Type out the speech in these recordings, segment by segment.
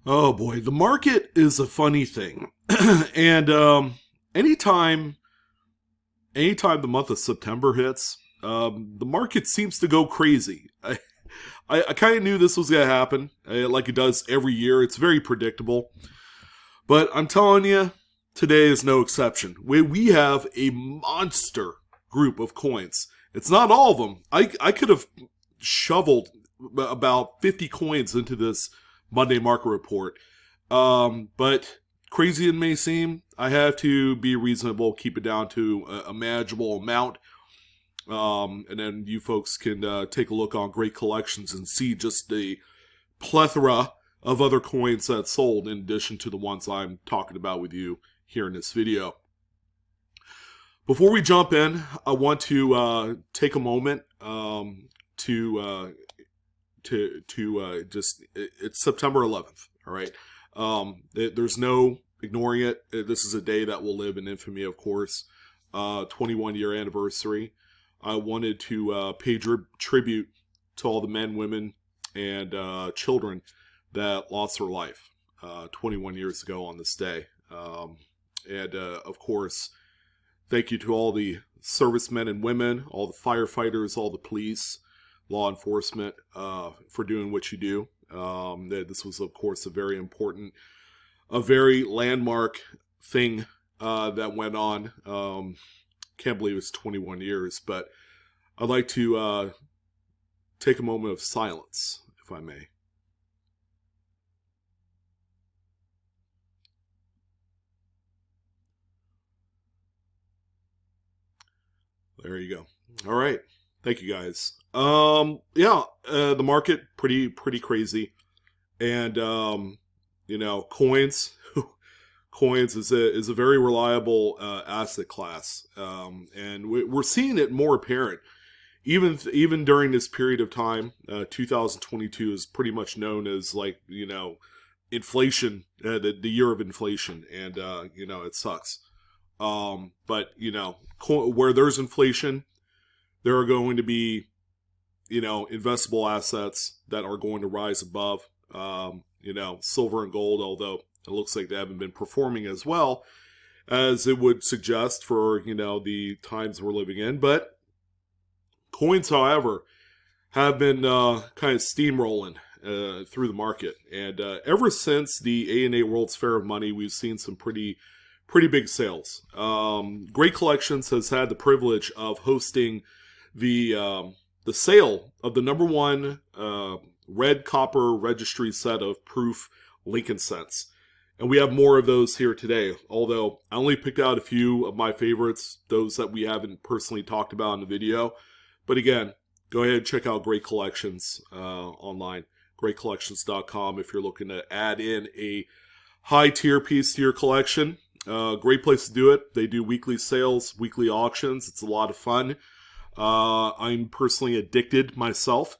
Oh boy, the market is a funny thing, and anytime, anytime the month of September hits, the market seems to go crazy. I kind of knew this was gonna happen, like it does every year. It's very predictable, but I'm telling you, today is no exception. We have a monster group of coins. It's not all of them. I could have shoveled about 50 coins into this Monday market report. But crazy it may seem, I have to be reasonable, keep it down to a manageable amount. And then you folks can take a look on Great Collections and see just the plethora of other coins that sold in addition to the ones I'm talking about with you here in this video. Before we jump in, I want to take a moment to just it's September 11th. All right, there's no ignoring it. This is a day that will live in infamy, of course. 21-year anniversary. I wanted to pay tribute to all the men, women, and children that lost their life 21 years ago on this day. And of course, thank you to all the servicemen and women, all the firefighters, all the police, law enforcement, for doing what you do. This was, of course, a very important, a very landmark thing that went on. Can't believe it's 21 years, but I'd like to take a moment of silence, if I may. There you go. All right. Thank you, guys. The market pretty crazy, and coins. Coins is a very reliable asset class, and we're seeing it more apparent. Even during this period of time, 2022 is pretty much known as inflation, the year of inflation, and it sucks. But where there's inflation, there are going to be investable assets that are going to rise above. Silver and gold, although it looks like they haven't been performing as well as it would suggest for the times we're living in. But coins, however, have been kind of steamrolling through the market, and ever since the ANA World's Fair of Money, we've seen some pretty big sales. Great Collections has had the privilege of hosting the sale of the number one red copper registry set of proof Lincoln cents. And we have more of those here today, although I only picked out a few of my favorites, those that we haven't personally talked about in the video. But again, go ahead and check out Great Collections online, greatcollections.com, if you're looking to add in a high-tier piece to your collection. Great place to do it. They do weekly sales, weekly auctions. It's a lot of fun. I'm personally addicted myself.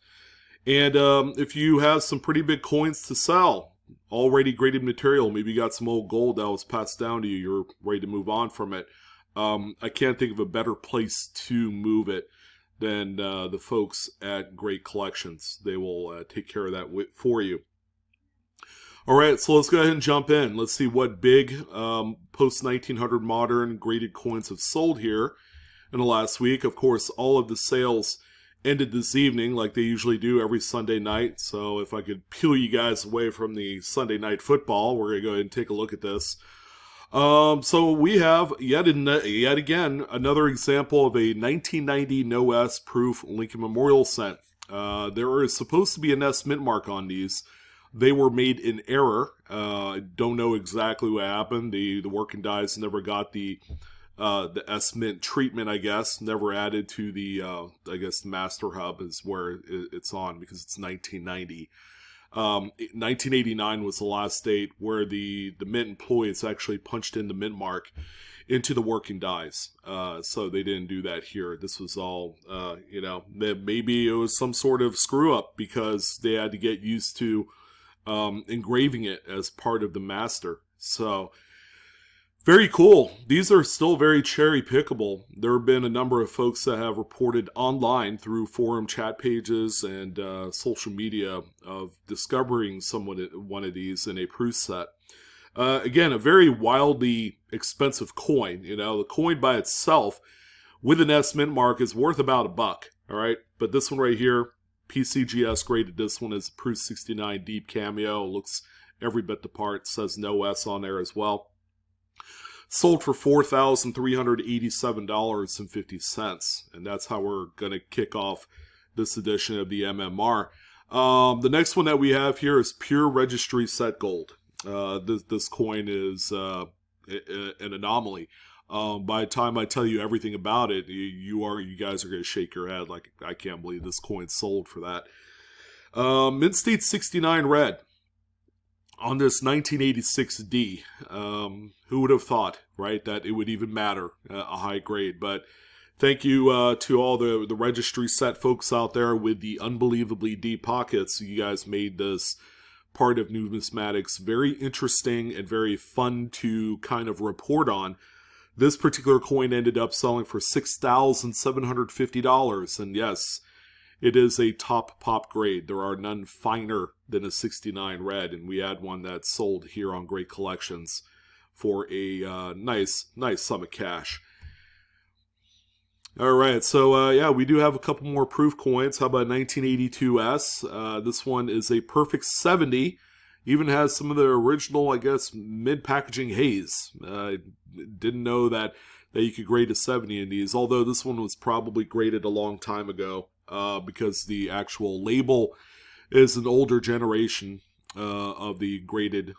And if you have some pretty big coins to sell, already graded material, maybe you got some old gold that was passed down to you, you're ready to move on from it, I can't think of a better place to move it than the folks at Great Collections. They will take care of that for you. All right, so let's go ahead and jump in. Let's see what big post-1900 modern graded coins have sold here in the last week. Of course, all of the sales ended this evening like they usually do every Sunday night. So if I could peel you guys away from the Sunday night football, we're going to go ahead and take a look at this. So we have yet again another example of a 1990 No S proof Lincoln Memorial cent. There is supposed to be an S mint mark on these. They were made in error. Don't know exactly what happened. The working dies never got the S mint treatment, I guess. Never added to the the master hub is where it's on, because it's 1990. 1989 was the last date where the mint employees actually punched in the mint mark into the working dies. So they didn't do that here. This was all, maybe it was some sort of screw up because they had to get used to engraving it as part of the master. So Very cool. These are still very cherry pickable. There have been a number of folks that have reported online through forum chat pages and social media of discovering one of these in a Proust set. Again, a very wildly expensive coin. You know, the coin by itself with an S mint mark is worth about $1. All right, but this one right here, PCGS graded. This one is Proust 69 Deep Cameo. Looks every bit the part. Says no S on there as well. Sold for $4,387.50, and that's how we're going to kick off this edition of the MMR. The next one that we have here is Pure Registry Set Gold. This coin is an anomaly. By the time I tell you everything about it, you guys are going to shake your head like, I can't believe this coin sold for that. Mint State 69 Red. On this 1986D, who would have thought, right, that it would even matter, a high grade? But thank you to all the registry set folks out there with the unbelievably deep pockets. You guys made this part of numismatics very interesting and very fun to kind of report on. This particular coin ended up selling for $6,750, and yes, it is a top pop grade. There are none finer than a 69 red, and we had one that sold here on Great Collections for a nice sum of cash. All right, so yeah, we do have a couple more proof coins. How about 1982S? This one is a perfect 70. Even has some of the original, I guess, mid-packaging haze. Didn't know that you could grade a 70 in these, although this one was probably graded a long time ago. Because the actual label is an older generation of the graded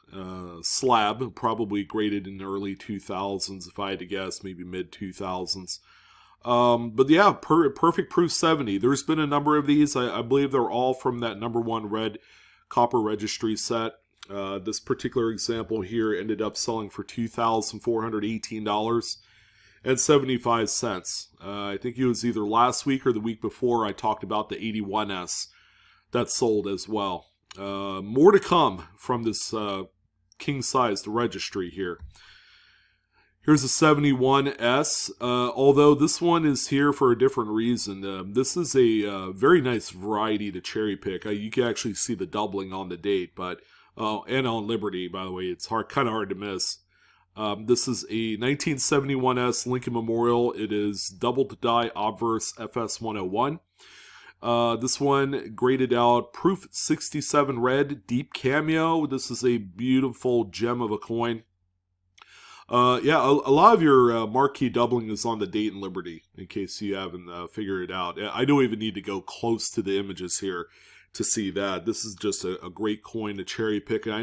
slab, probably graded in the early 2000s, if I had to guess, maybe mid-2000s. But yeah, perfect proof 70. There's been a number of these. I believe they're all from that #1 red copper registry set. This particular example here ended up selling for $2,418. And 75 cents. I think it was either last week or the week before I talked about the 81S that sold as well. More to come from this king-sized registry here. Here's a 71S, although this one is here for a different reason. This is a very nice variety to cherry pick. You can actually see the doubling on the date, but and on Liberty, by the way. It's kind of hard to miss. This is a 1971S Lincoln Memorial. It is double to die obverse FS 101. This one graded out proof 67 red deep cameo. This is a beautiful gem of a coin. Yeah, a lot of your marquee doubling is on the date and Liberty, in case you haven't figured it out. I don't even need to go close to the images here to see that. This is just a great coin to cherry pick, and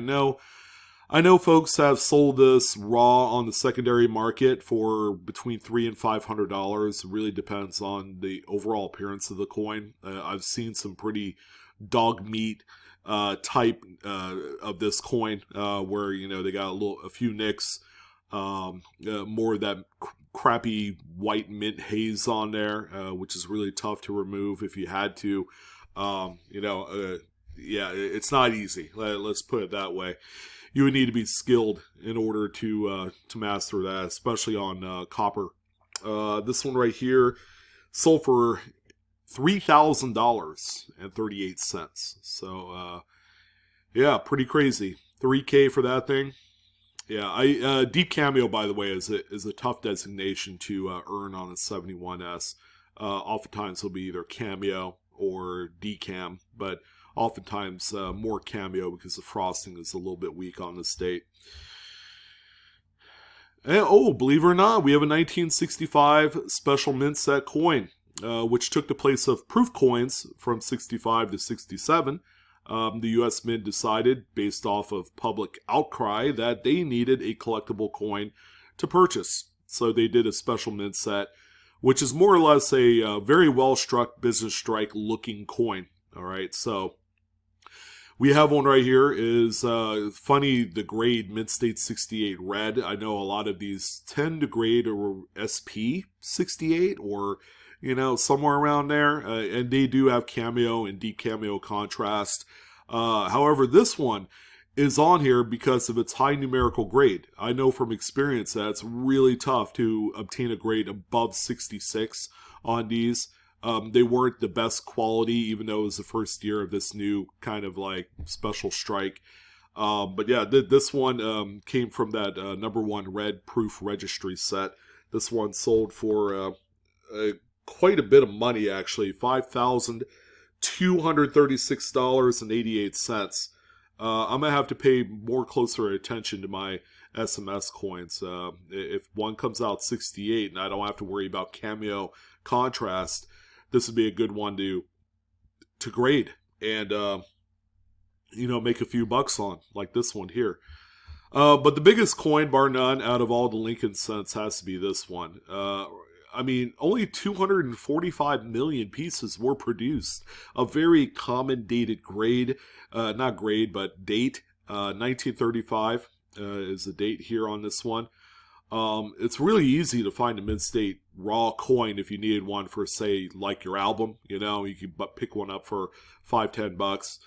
I know folks have sold this raw on the secondary market for between $300 and $500. It really depends on the overall appearance of the coin. I've seen some pretty dog meat type of this coin where they got a few nicks, more of that crappy white mint haze on there, which is really tough to remove if you had to. Yeah, it's not easy. Let's put it that way. You would need to be skilled in order to master that, especially on copper. This one right here sold for $3,000.38. So, yeah, pretty crazy. $3K for that thing. Yeah, deep cameo, by the way, is a tough designation to earn on a 71S. Oftentimes it'll be either cameo or decam, but oftentimes more cameo because the frosting is a little bit weak on this date. And, believe it or not, we have a 1965 special mint set coin, which took the place of proof coins from 65 to 67. The U.S. Mint decided, based off of public outcry, that they needed a collectible coin to purchase. So they did a special mint set, which is more or less a very well-struck business strike looking coin. All right, so we have one right here. Is funny, the grade Mint State 68 red. I know a lot of these tend to grade or SP 68 or somewhere around there, and they do have cameo and deep cameo contrast. However, this one is on here because of its high numerical grade. I know from experience that it's really tough to obtain a grade above 66 on these. They weren't the best quality, even though it was the first year of this new kind of like special strike. But yeah, this one came from that number 1 red proof registry set. This one sold for quite a bit of money, actually, $5,236.88. I'm going to have to pay more closer attention to my SMS coins. If one comes out 68 and I don't have to worry about cameo contrast, this would be a good one to grade and, make a few bucks on, like this one here. But the biggest coin, bar none, out of all the Lincoln cents has to be this one. Only 245 million pieces were produced. A very common dated grade, not grade, but date. 1935 is the date here on this one. It's really easy to find a mid-state raw coin if you needed one for, say, like your album. You can pick one up for $5-10.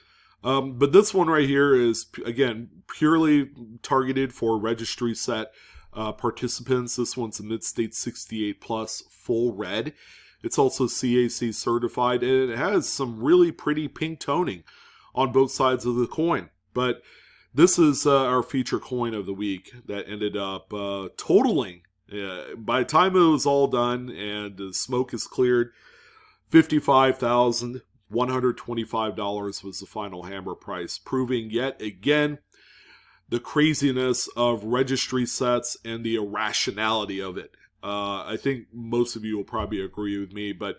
But this one right here is, again, purely targeted for registry set participants. This one's a mid-state 68 plus full red. It's also CAC certified, and it has some really pretty pink toning on both sides of the coin. But this is our feature coin of the week that ended up totaling, by the time it was all done and the smoke is cleared, $55,125 was the final hammer price, proving yet again the craziness of registry sets and the irrationality of it. I think most of you will probably agree with me, but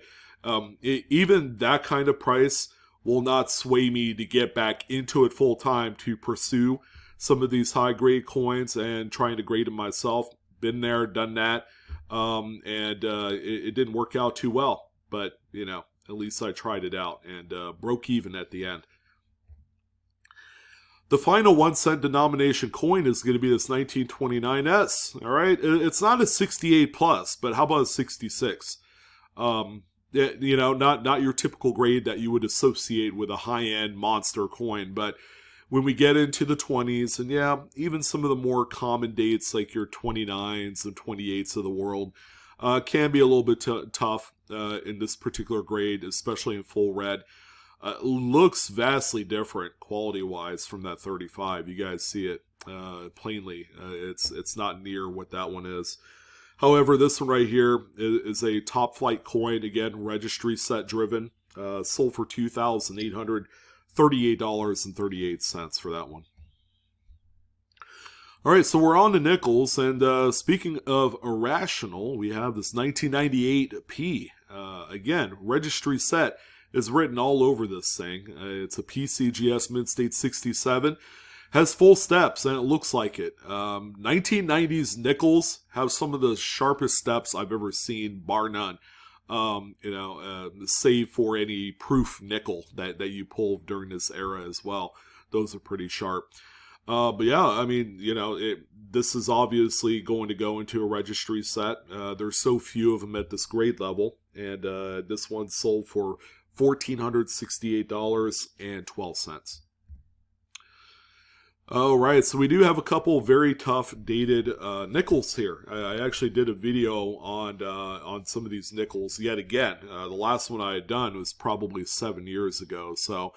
even that kind of price will not sway me to get back into it full time to pursue some of these high grade coins and trying to grade them myself. Been there, done that, and it didn't work out too well. But, at least I tried it out and broke even at the end. The final 1 cent denomination coin is going to be this 1929S. All right, it's not a 68 plus, but how about a 66? Not your typical grade that you would associate with a high-end monster coin. But when we get into the 20s, and even some of the more common dates like your 29s and 28s of the world can be a little bit tough in this particular grade, especially in full red. Looks vastly different quality-wise from that 35. You guys see it plainly. It's not near what that one is. However, this one right here is a top flight coin, again, registry set driven. Sold for $2,838.38 for that one. All right, so we're on to nickels, and speaking of irrational, we have this 1998P. Again, registry set is written all over this thing. It's a PCGS Mid-State 67. Has full steps, and it looks like it. 1990s nickels have some of the sharpest steps I've ever seen, bar none. Save for any proof nickel that you pull during this era as well. Those are pretty sharp. But yeah, this is obviously going to go into a registry set. There's so few of them at this grade level, and this one sold for $1,468.12. All right, so we do have a couple very tough dated nickels here. I actually did a video on some of these nickels yet again. The last one I had done was probably 7 years ago, so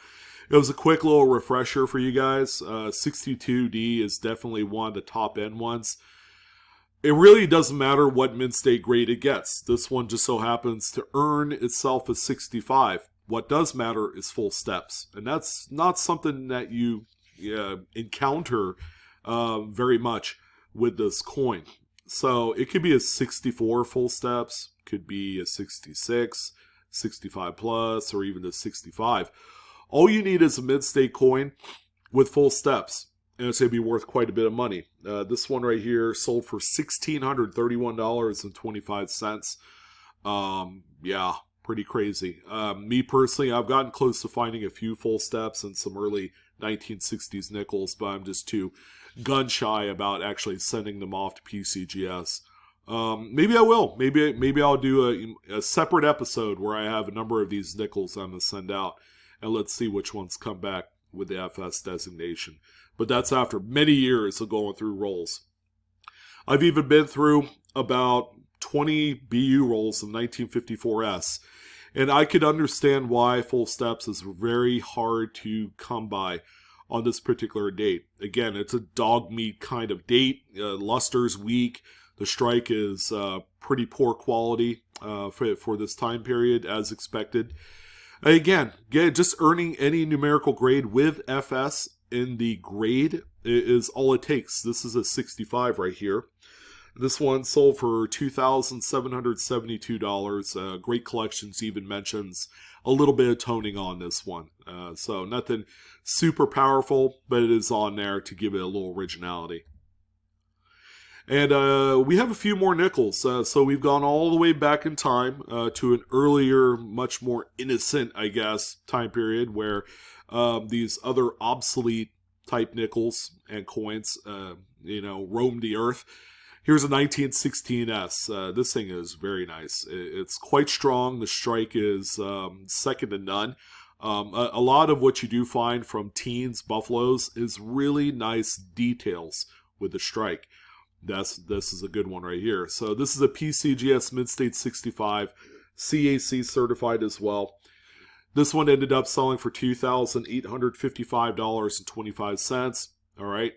it was a quick little refresher for you guys. 62D is definitely one of the top end ones. It really doesn't matter what mid-state grade it gets. This one just so happens to earn itself a 65. What does matter is full steps, and that's not something that you encounter very much with this coin. So it could be a 64 full steps, could be a 66, 65 plus, or even a 65. All you need is a mid-state coin with full steps, and it's going to be worth quite a bit of money. This one right here sold for $1,631.25. Yeah, pretty crazy. Me personally, I've gotten close to finding a few full steps and some early 1960s nickels, but I'm just too gun shy about actually sending them off to PCGS. Maybe I will. Maybe I'll do a separate episode where I have a number of these nickels I'm going to send out, and let's see which ones come back with the FS designation. But that's after many years of going through rolls. I've even been through about 20 BU rolls of 1954S. And I could understand why full steps is very hard to come by on this particular date. Again, it's a dog meat kind of date. Luster's weak. The strike is pretty poor quality for this time period, as expected. Again, just earning any numerical grade with FS in the grade is all it takes. This is a 65 right here. This one sold for $2,772. Great Collections even mentions a little bit of toning on this one. So nothing super powerful, but it is on there to give it a little originality. And we have a few more nickels. So we've gone all the way back in time to an earlier, much more innocent, I guess, time period where these other obsolete type nickels and coins, roamed the earth. Here's a 1916S. This thing is very nice. It's quite strong. The strike is second to none. A lot of what you do find from teens, buffaloes, is really nice details with the strike. This is a good one right here. So this is a PCGS Mid-State 65, CAC certified as well. This one ended up selling for $2,855.25. All right.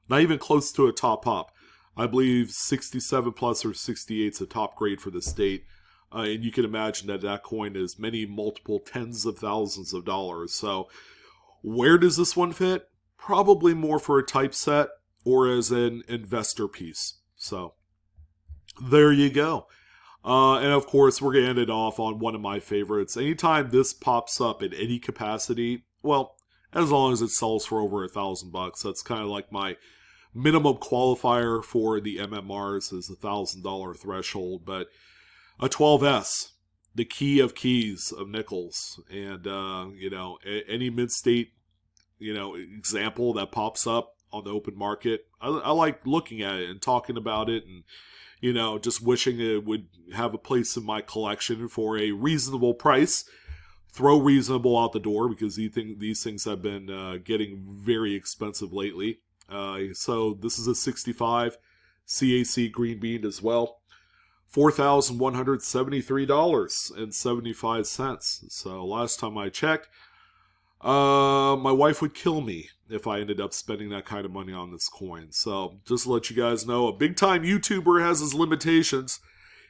Not even close to a top pop. I believe 67 plus or 68 is a top grade for the state. And you can imagine that coin is many multiple tens of thousands of dollars. So where does this one fit? Probably more for a typeset or as an investor piece. So there you go. And of course, we're going to end it off on one of my favorites. Anytime this pops up in any capacity, well, as long as it sells for over $1,000, that's kind of like my minimum qualifier for the MMRs is $1,000 threshold, but a 12S, the key of keys of nickels, and any mid-state example that pops up on the open market, I like looking at it and talking about it, and just wishing it would have a place in my collection for a reasonable price. Throw reasonable out the door because these things have been getting very expensive lately. So this is a 65 CAC green bean as well. $4,173.75. So last time I checked, my wife would kill me if I ended up spending that kind of money on this coin. So just to let you guys know, a big time YouTuber has his limitations,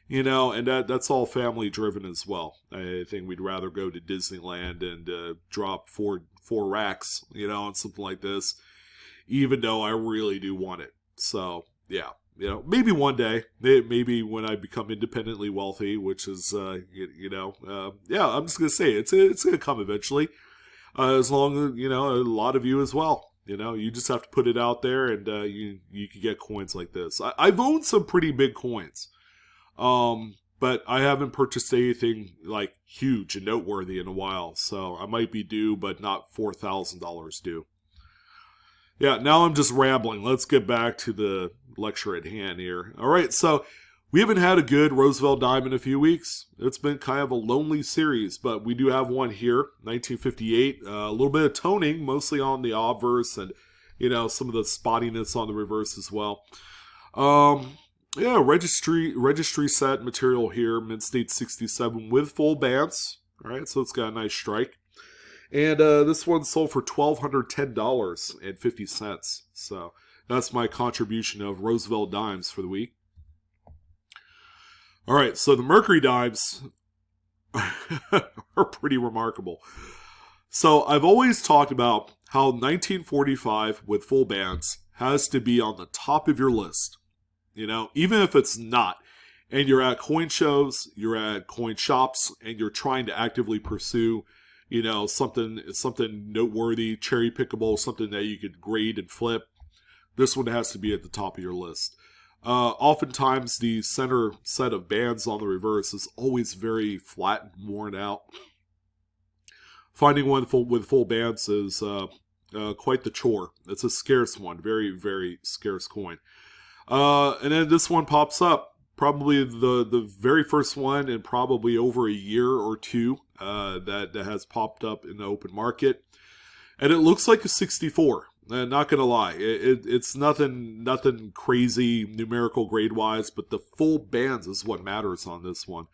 and that's all family driven as well. I think we'd rather go to Disneyland and drop four racks, on something like this, even though I really do want it. So yeah, maybe one day, maybe when I become independently wealthy, which is, I'm just gonna say it's gonna come eventually. As long as, a lot of you as well. You just have to put it out there and you can get coins like this. I've owned some pretty big coins. But I haven't purchased anything like huge and noteworthy in a while. So I might be due, but not $4,000 due. Yeah, now I'm just rambling. Let's get back to the lecture at hand here. All right, so we haven't had a good Roosevelt Dime in a few weeks. It's been kind of a lonely series, but we do have one here, 1958. A little bit of toning, mostly on the obverse and, some of the spottiness on the reverse as well. Registry set material here, Mid-State 67 with full bands. All right, so it's got a nice strike. And this one sold for $1,210.50. So that's my contribution of Roosevelt Dimes for the week. All right, so the Mercury Dimes are pretty remarkable. So I've always talked about how 1945 with full bands has to be on the top of your list. Even if it's not, and you're at coin shows, you're at coin shops, and you're trying to actively pursue, something noteworthy, cherry pickable, something that you could grade and flip, this one has to be at the top of your list. Oftentimes, the center set of bands on the reverse is always very flat and worn out. Finding one with full bands is quite the chore. It's a scarce one, very, very scarce coin. And then this one pops up, probably the very first one in probably over a year or two that has popped up in the open market. And it looks like a 64. Not gonna lie, it's nothing crazy numerical grade wise, but the full bands is what matters on this one.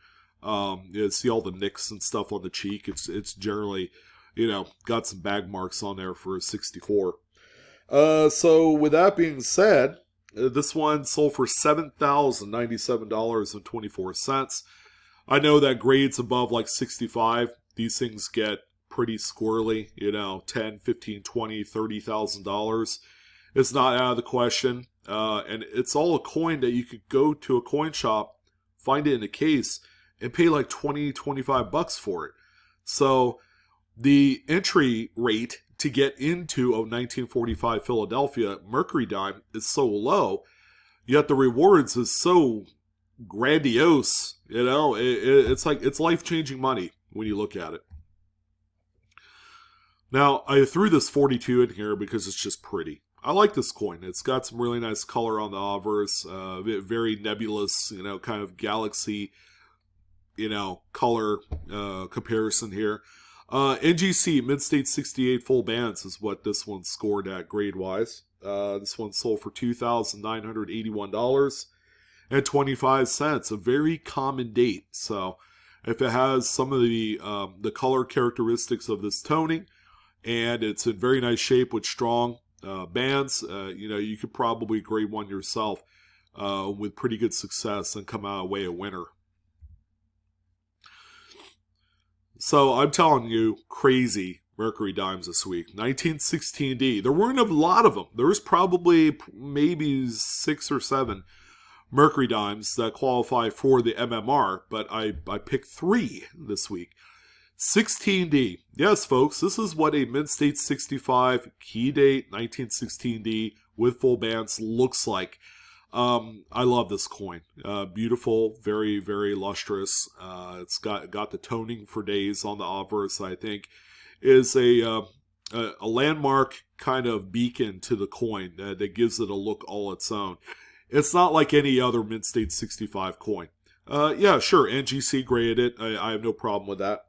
You see all the nicks and stuff on the cheek. It's generally, got some bag marks on there for a 64. So with that being said, this one sold for $7,097.24. I know that grades above like 65, these things get pretty squirrely, $10, $15, $20, $30,000. It's not out of the question. And it's all a coin that you could go to a coin shop, find it in a case, and pay like 20, 25 bucks for it. So the entry rate to get into a 1945 Philadelphia Mercury Dime is so low, yet the rewards is so grandiose. It's like it's life-changing money when you look at it. Now, I threw this 42 in here because it's just pretty. I like this coin. It's got some really nice color on the obverse, very nebulous, kind of galaxy, color comparison here. NGC, Mid-State 68 full bands is what this one scored at grade-wise. This one sold for $2,981.25, a very common date. So if it has some of the color characteristics of this toning, and it's in very nice shape with strong bands, you could probably grade one yourself with pretty good success and come out away a winner. So I'm telling you, crazy Mercury Dimes this week. 1916D. There weren't a lot of them. There was probably maybe 6 or 7 Mercury Dimes that qualify for the MMR, but I picked 3 this week. 16D. Yes, folks, this is what a Mid-State 65 key date 1916D with full bands looks like. I love this coin. Beautiful, very, very lustrous. It's got the toning for days on the obverse. I think is a landmark kind of beacon to the coin that gives it a look all its own. It's not like any other Mid-State 65 coin. Yeah, sure, NGC graded it. I have no problem with that.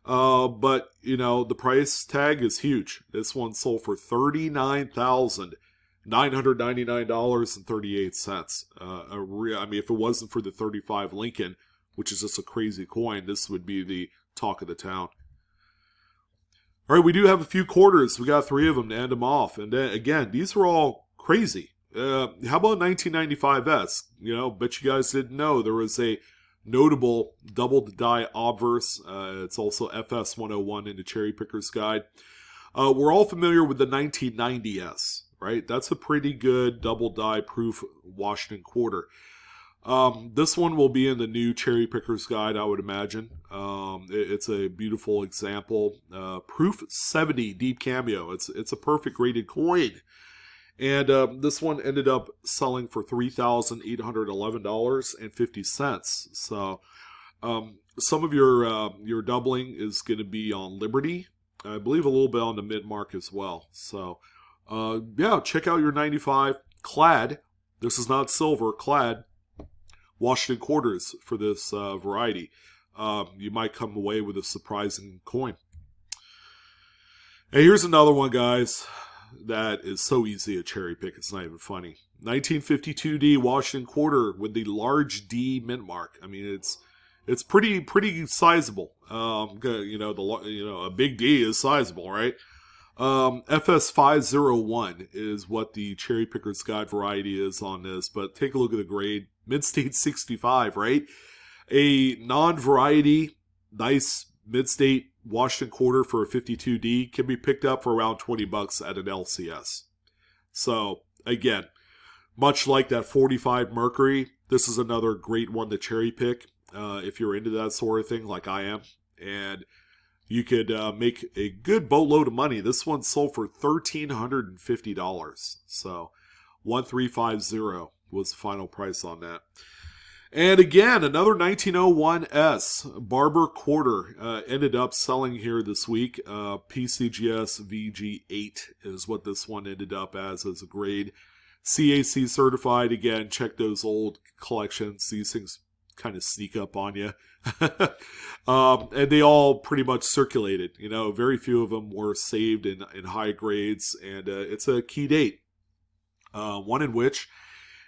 But the price tag is huge. This one sold for $39,999.38. If it wasn't for the 35 Lincoln, which is just a crazy coin, this would be the talk of the town. All right, we do have a few quarters. We got 3 of them to end them off. And then, again, these were all crazy. How about 1995S? Bet you guys didn't know there was a notable double die obverse. It's also FS 101 in the Cherry Picker's Guide. We're all familiar with the 1990S, right? That's a pretty good double die proof Washington quarter. This one will be in the new Cherry Picker's Guide, I would imagine. It's a beautiful example. Proof 70 deep cameo. It's a perfect graded coin. And this one ended up selling for $3,811.50. So some of your doubling is going to be on Liberty. I believe a little bit on the mid-mark as well. So yeah, check out your 95 clad. This is not silver, clad Washington quarters for this variety. You might come away with a surprising coin. And here's another one, guys, that is so easy to cherry pick, it's not even funny. 1952D Washington quarter with the large D mint mark. I mean, it's pretty sizable. A big D is sizable, right? FS 501 is what the Cherry Picker's Guide variety is on this, but take a look at the grade. Mid-State 65, right? A non-variety, nice Mid-State Washington quarter for a 52D can be picked up for around $20 at an LCS. So, again, much like that 45 Mercury, this is another great one to cherry pick if you're into that sort of thing like I am. And you could make a good boatload of money. This one sold for $1,350. So, 1350 was the final price on that. And again, another 1901S Barber Quarter ended up selling here this week. PCGS VG8 is what this one ended up as a grade. CAC certified. Again, check those old collections. These things kind of sneak up on you. And they all pretty much circulated. Very few of them were saved in high grades, and it's a key date. One in which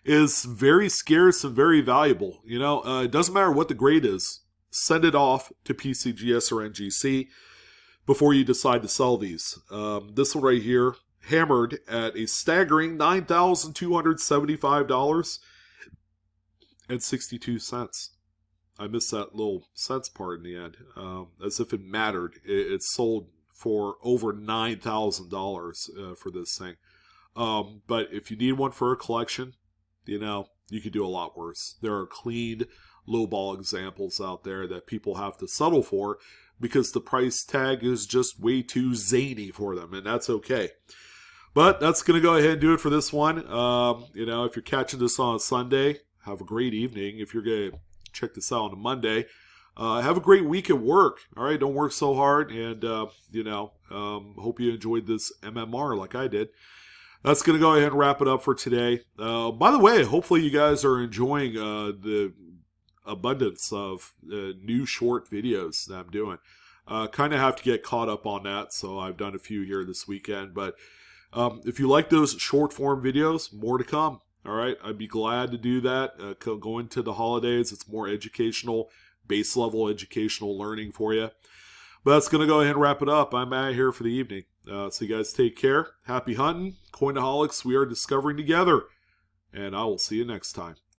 is very scarce and very valuable. It doesn't matter what the grade is. Send it off to PCGS or NGC before you decide to sell these. This one right here, hammered at a staggering $9,275.62. I missed that little cents part in the end. As if it mattered. It sold for over $9,000 for this thing. But if you need one for a collection, you could do a lot worse. There are cleaned lowball examples out there that people have to settle for because the price tag is just way too zany for them, and that's okay. But that's going to go ahead and do it for this one. If you're catching this on a Sunday, have a great evening. If you're going to check this out on a Monday, have a great week at work. All right, don't work so hard, and hope you enjoyed this MMR like I did. That's going to go ahead and wrap it up for today. By the way, hopefully you guys are enjoying the abundance of new short videos that I'm doing. Kind of have to get caught up on that, so I've done a few here this weekend. But if you like those short form videos, more to come. All right, I'd be glad to do that. Going to the holidays, it's more educational, base level educational learning for you. But that's going to go ahead and wrap it up. I'm out of here for the evening. So you guys take care. Happy hunting. Coinaholics, we are discovering together. And I will see you next time.